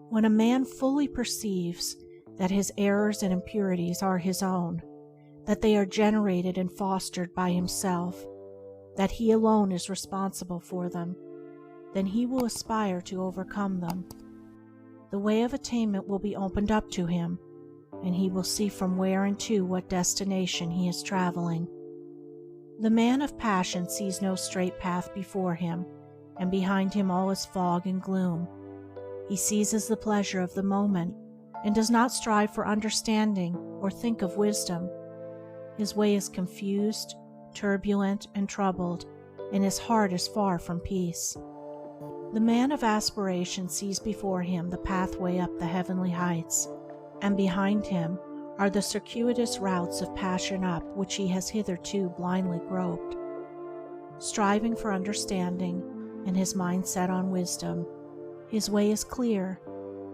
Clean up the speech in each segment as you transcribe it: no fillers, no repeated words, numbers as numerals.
When a man fully perceives that his errors and impurities are his own, that they are generated and fostered by himself, that he alone is responsible for them, then he will aspire to overcome them. The way of attainment will be opened up to him, and he will see from where and to what destination he is traveling. The man of passion sees no straight path before him, and behind him all is fog and gloom. He seizes the pleasure of the moment, and does not strive for understanding or think of wisdom. His way is confused, turbulent, and troubled, and his heart is far from peace. The man of aspiration sees before him the pathway up the heavenly heights, and behind him are the circuitous routes of passion up which he has hitherto blindly groped. Striving for understanding, and his mind set on wisdom, his way is clear,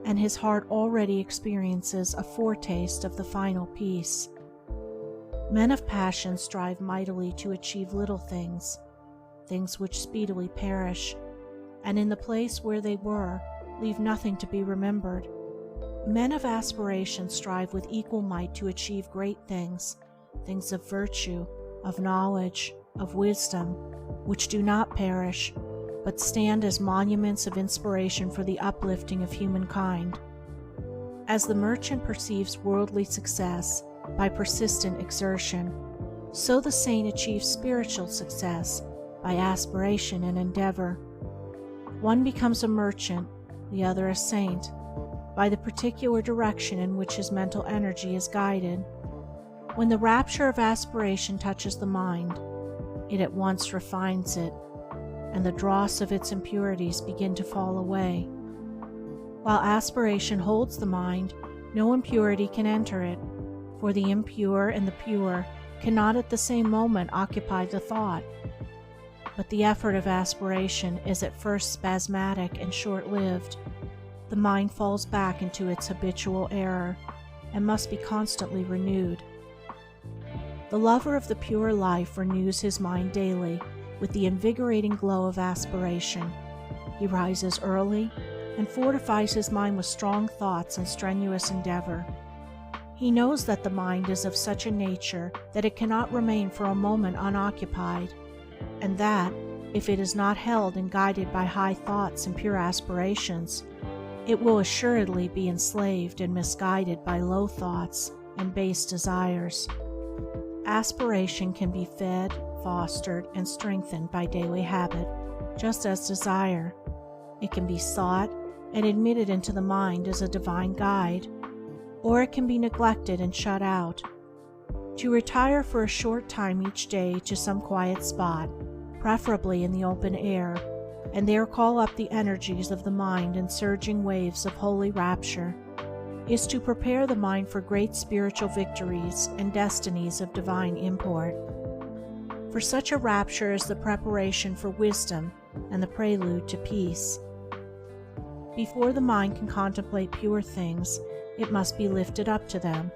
and his heart already experiences a foretaste of the final peace. Men of passion strive mightily to achieve little things, things which speedily perish, and in the place where they were, leave nothing to be remembered. Men of aspiration strive with equal might to achieve great things, things of virtue, of knowledge, of wisdom, which do not perish, but stand as monuments of inspiration for the uplifting of humankind. As the merchant perceives worldly success by persistent exertion, so the saint achieves spiritual success by aspiration and endeavor. One becomes a merchant, the other a saint, by the particular direction in which his mental energy is guided. When the rapture of aspiration touches the mind, it at once refines it, and the dross of its impurities begin to fall away. While aspiration holds the mind, no impurity can enter it, for the impure and the pure cannot at the same moment occupy the thought. But the effort of aspiration is at first spasmodic and short-lived. The mind falls back into its habitual error, and must be constantly renewed. The lover of the pure life renews his mind daily with the invigorating glow of aspiration. He rises early and fortifies his mind with strong thoughts and strenuous endeavor. He knows that the mind is of such a nature that it cannot remain for a moment unoccupied, and that, if it is not held and guided by high thoughts and pure aspirations, it will assuredly be enslaved and misguided by low thoughts and base desires. Aspiration can be fed, fostered, and strengthened by daily habit, just as desire. It can be sought and admitted into the mind as a divine guide, or it can be neglected and shut out. To retire for a short time each day to some quiet spot, preferably in the open air, and there call up the energies of the mind in surging waves of holy rapture, is to prepare the mind for great spiritual victories and destinies of divine import. For such a rapture is the preparation for wisdom and the prelude to peace. Before the mind can contemplate pure things, it must be lifted up to them.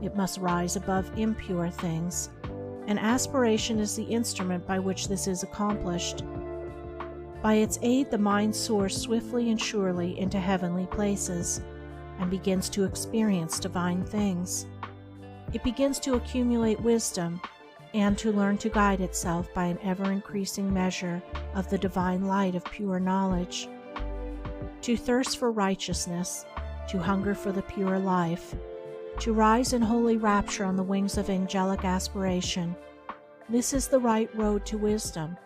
It must rise above impure things, and aspiration is the instrument by which this is accomplished. By its aid the mind soars swiftly and surely into heavenly places, and begins to experience divine things. It begins to accumulate wisdom, and to learn to guide itself by an ever-increasing measure of the divine light of pure knowledge. To thirst for righteousness, to hunger for the pure life, to rise in holy rapture on the wings of angelic aspiration, this is the right road to wisdom.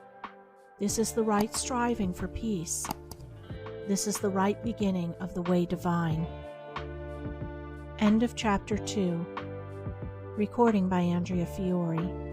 This is the right striving for peace. This is the right beginning of the way divine. End of Chapter 2. Recording by Andrea Fiore.